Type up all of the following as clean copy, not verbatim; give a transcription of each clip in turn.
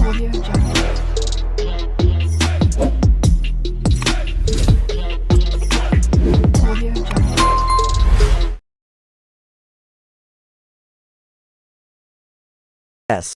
Audio Jungle. Audio Jungle. S.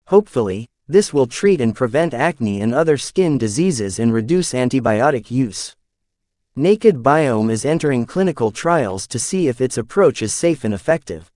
Hopefully, this will treat and prevent acne and other skin diseases and reduce antibiotic use. Naked Biome is entering clinical trials to see if its approach is safe and effective.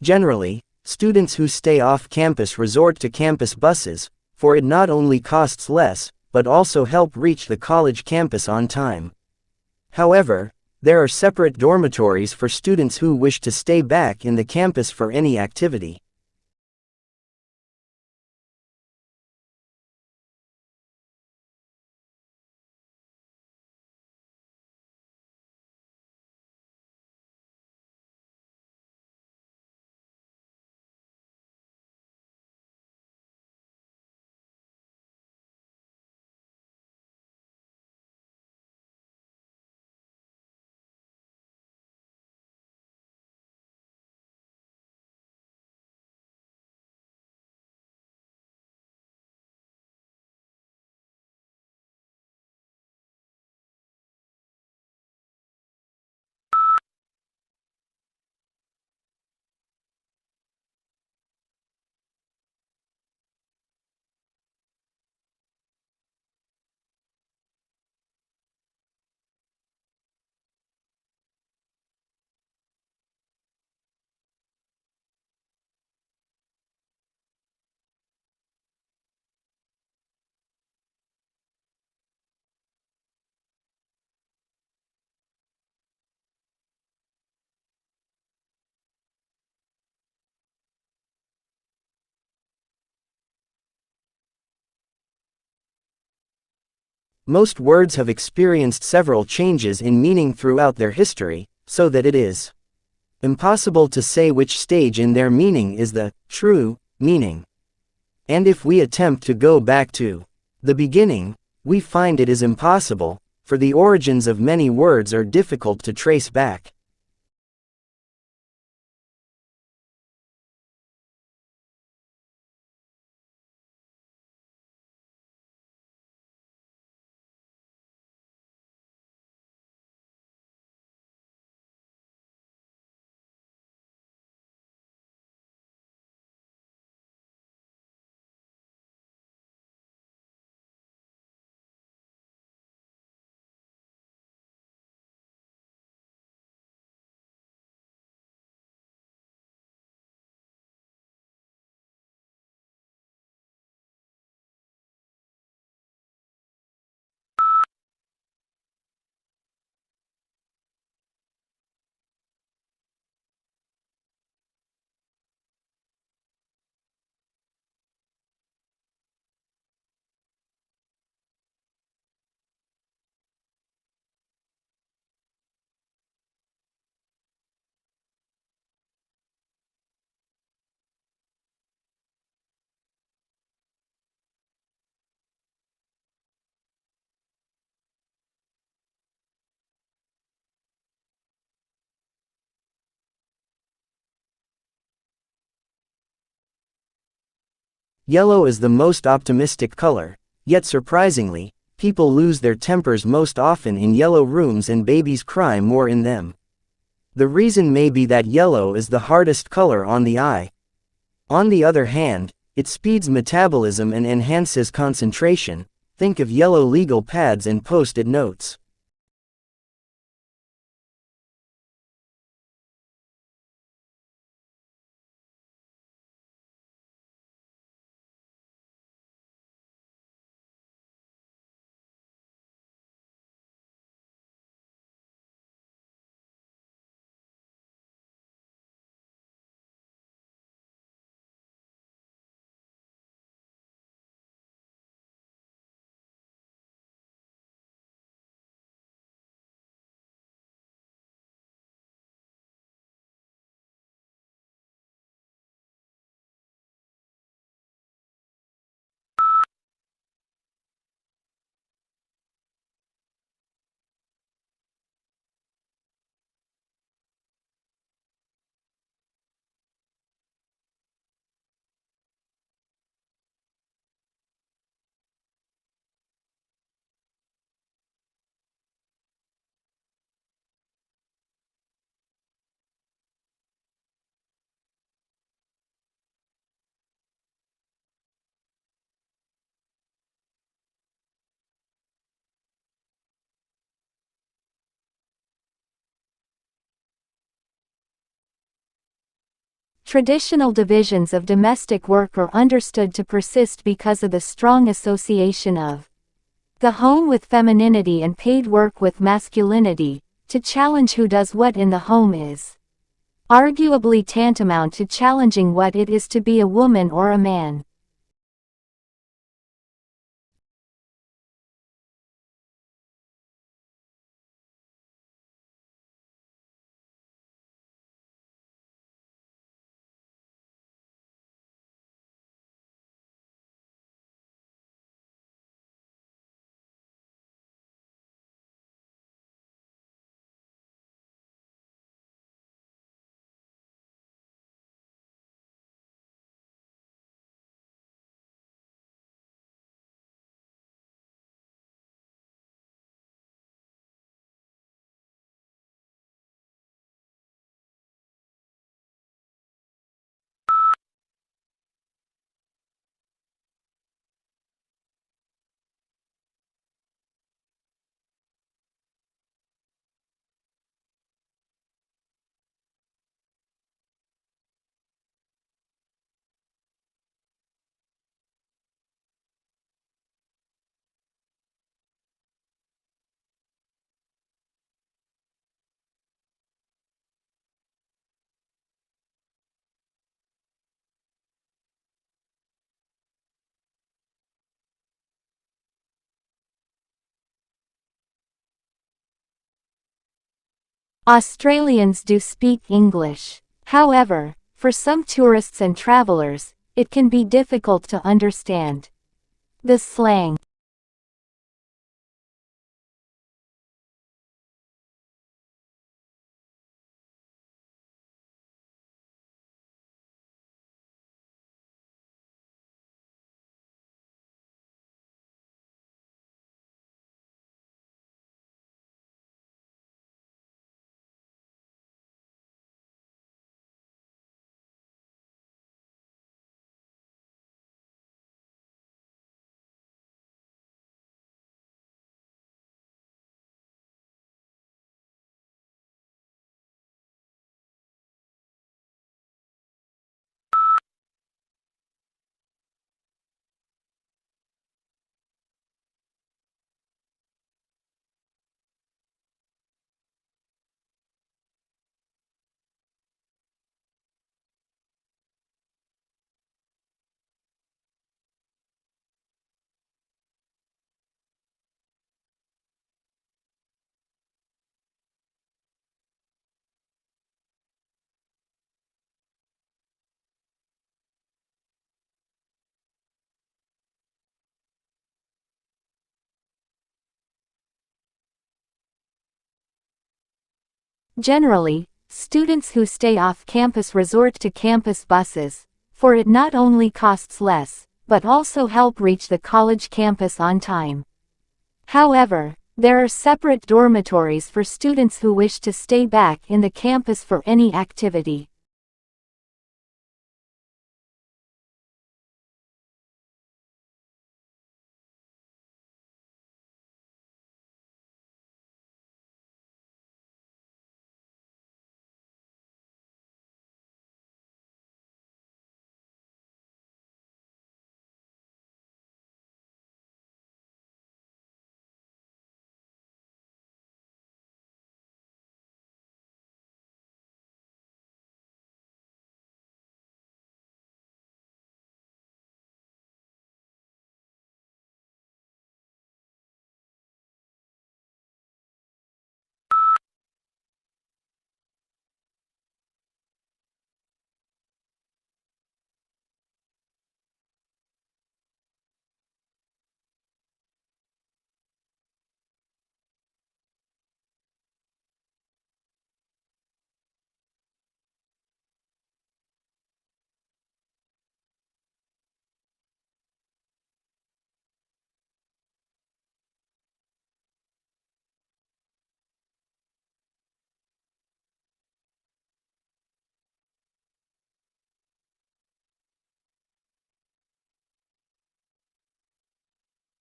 Generally, students who stay off campus resort to campus buses, for it not only costs less, but also help reach the college campus on time. However, there are separate dormitories for students who wish to stay back in the campus for any activity. Most words have experienced several changes in meaning throughout their history, so that it is impossible to say which stage in their meaning is the true meaning. And if we attempt to go back to the beginning, We find it is impossible, for the origins of many words are difficult to trace back. Yellow is the most optimistic color, yet surprisingly, people lose their tempers most often in yellow rooms and babies cry more in them. The reason may be that yellow is the hardest color on the eye. On the other hand, it speeds metabolism and enhances concentration. Think of yellow legal pads and post-it notes. Traditional divisions of domestic work are understood to persist because of the strong association of the home with femininity and paid work with masculinity. To challenge who does what in the home is arguably tantamount to challenging what it is to be a woman or a man. Australians do speak English. However, for some tourists and travelers, it can be difficult to understand the slang. Generally, students who stay off campus resort to campus buses, for it not only costs less, but also help reach the college campus on time. However, there are separate dormitories for students who wish to stay back in the campus for any activity.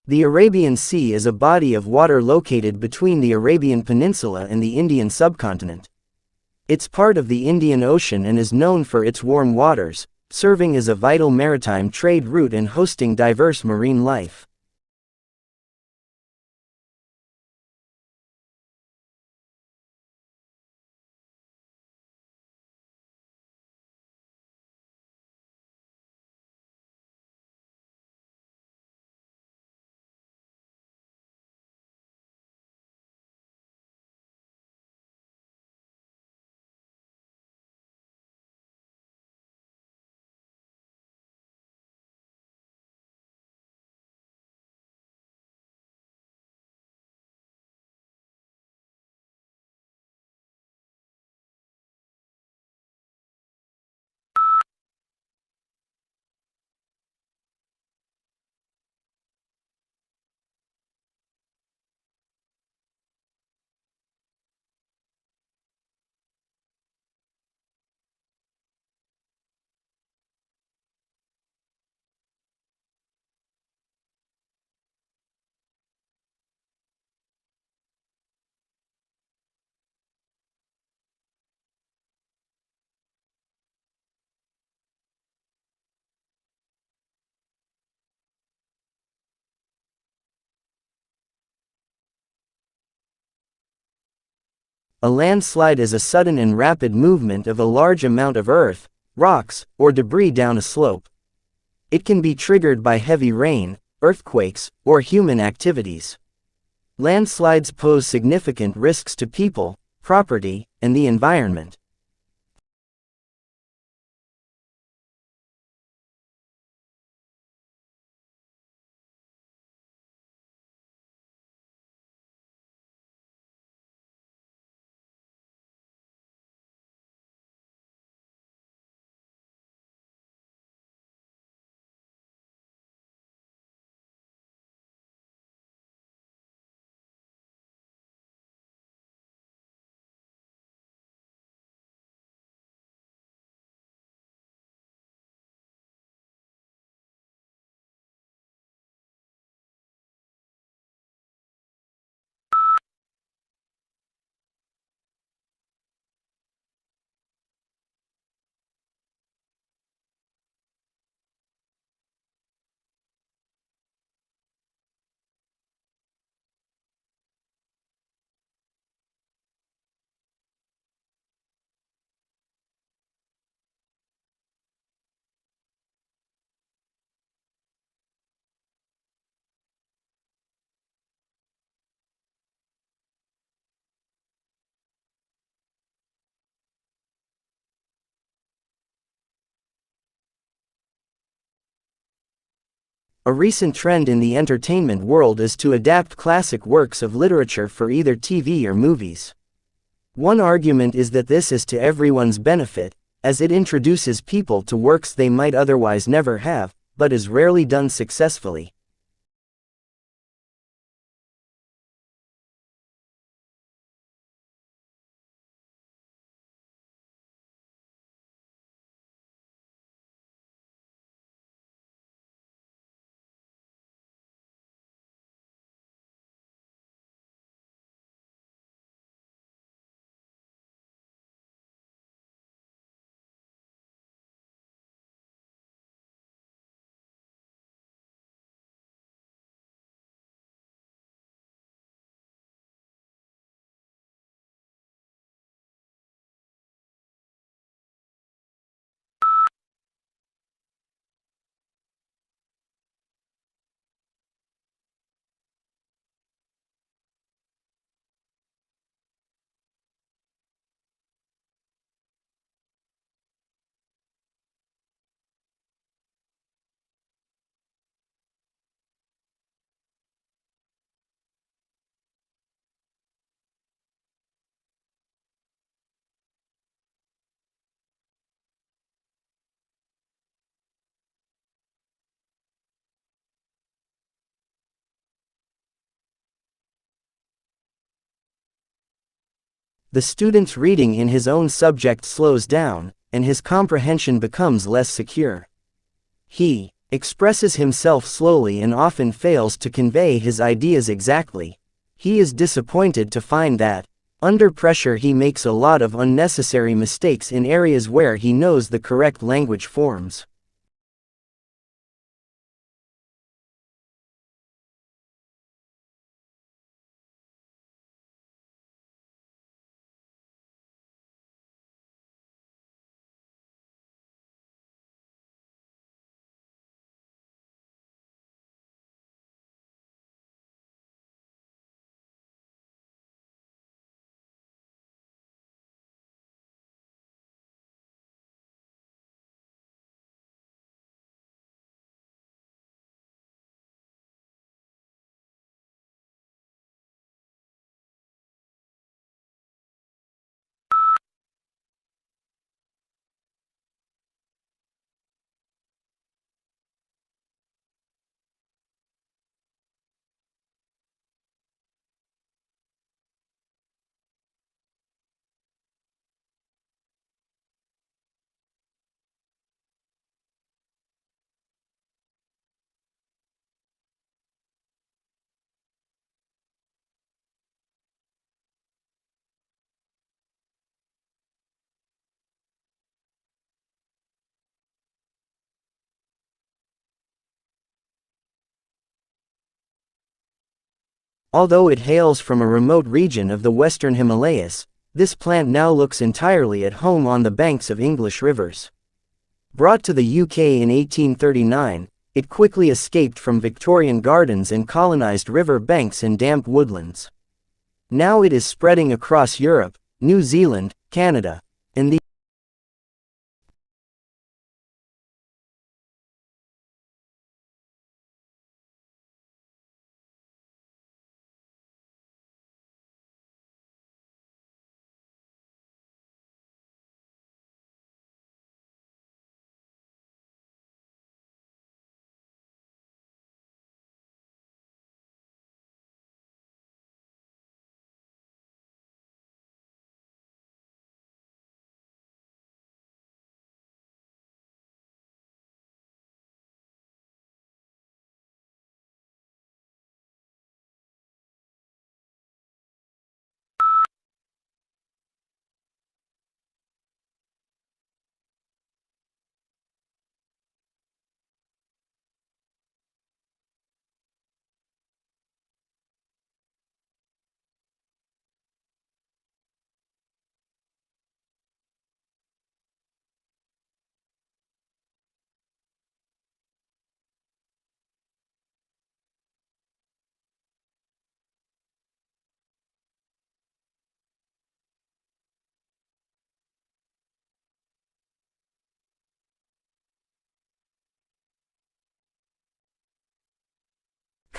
The Arabian Sea is a body of water located between the Arabian Peninsula and the Indian subcontinent. It's part of the Indian Ocean and is known for its warm waters, serving as a vital maritime trade route and hosting diverse marine life. A landslide is a sudden and rapid movement of a large amount of earth, rocks, or debris down a slope. It can be triggered by heavy rain, earthquakes, or human activities. Landslides pose significant risks to people, property, and the environment. A recent trend in the entertainment world is to adapt classic works of literature for either TV or movies. One argument is that this is to everyone's benefit, as it introduces people to works they might otherwise never have, but is rarely done successfully. The student's reading in his own subject slows down, and his comprehension becomes less secure. He expresses himself slowly and often fails to convey his ideas exactly. He is disappointed to find that, under pressure, he makes a lot of unnecessary mistakes in areas where he knows the correct language forms. Although it hails from a remote region of the western Himalayas, this plant now looks entirely at home on the banks of English rivers. Brought to the UK in 1839, it quickly escaped from Victorian gardens and colonized river banks and damp woodlands. Now it is spreading across Europe, New Zealand, Canada, and the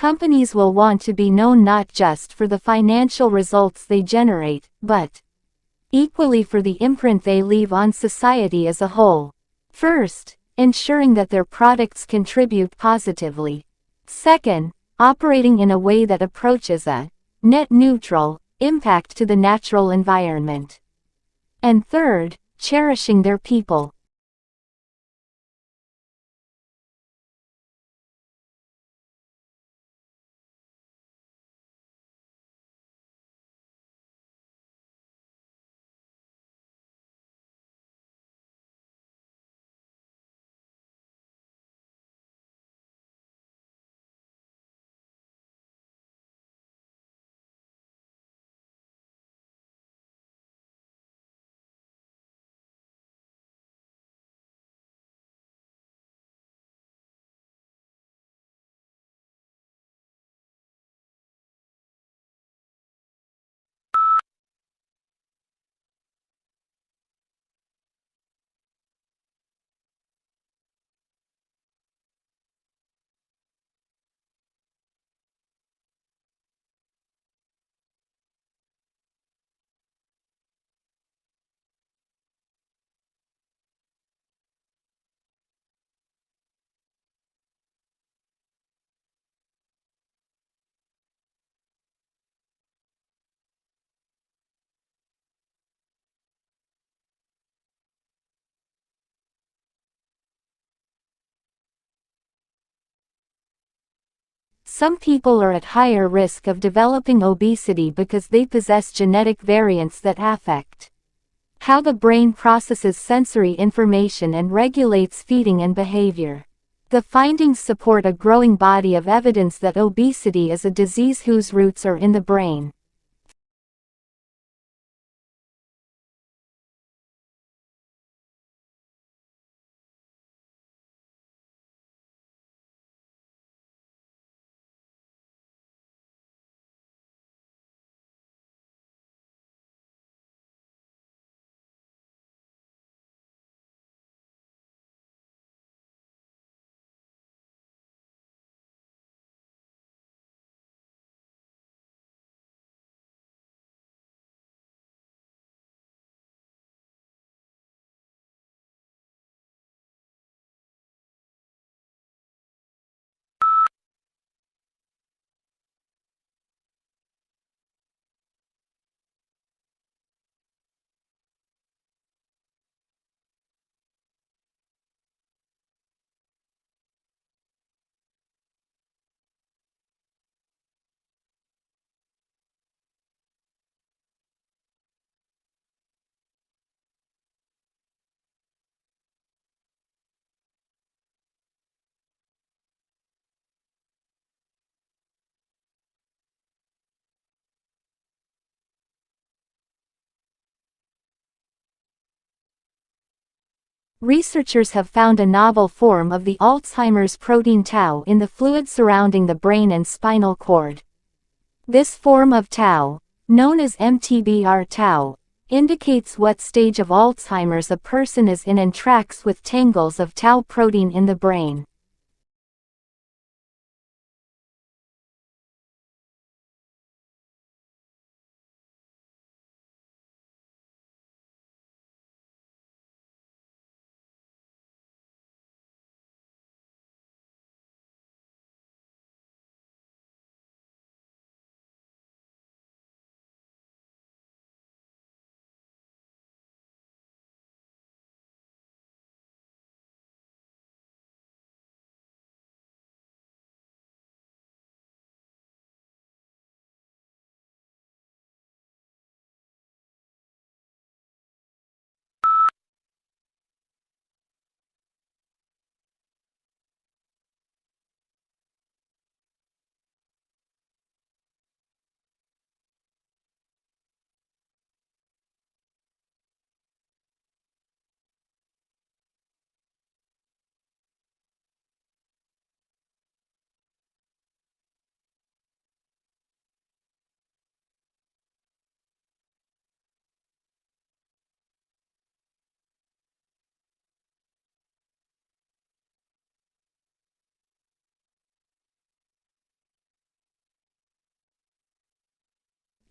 Companies will want to be known not just for the financial results they generate, but equally for the imprint they leave on society as a whole. First, ensuring that their products contribute positively. Second, operating in a way that approaches a net neutral impact to the natural environment. And third, cherishing their people. Some people are at higher risk of developing obesity because they possess genetic variants that affect how the brain processes sensory information and regulates feeding and behavior. The findings support a growing body of evidence that obesity is a disease whose roots are in the brain. Researchers have found a novel form of the Alzheimer's protein tau in the fluid surrounding the brain and spinal cord. This form of tau, known as MTBR tau, indicates what stage of Alzheimer's a person is in and tracks with tangles of tau protein in the brain.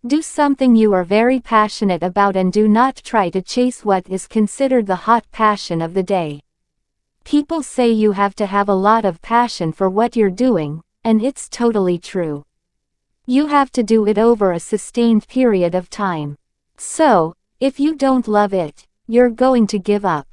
Do something you are very passionate about and do not try to chase what is considered the hot passion of the day. People say you have to have a lot of passion for what you're doing, and it's totally true. You have to do it over a sustained period of time. So, if you don't love it, you're going to give up.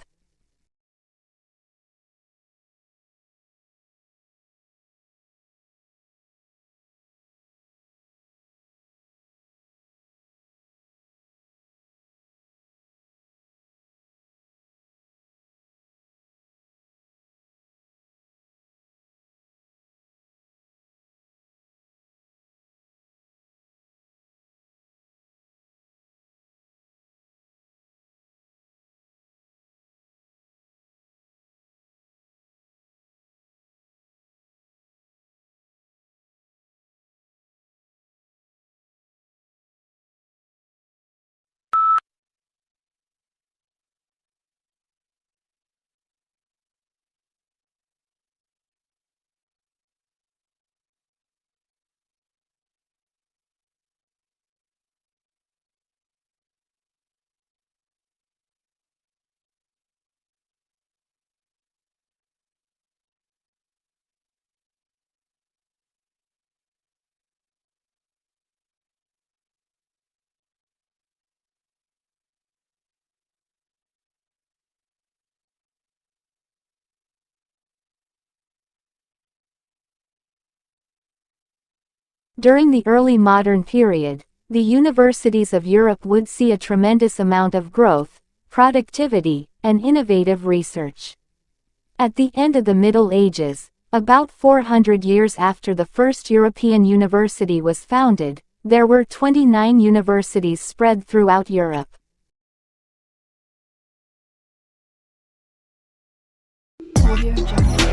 During the early modern period, the universities of Europe would see a tremendous amount of growth, productivity, and innovative research. At the end of the Middle Ages, about 400 years after the first European university was founded, there were 29 universities spread throughout Europe. Audio Jungle.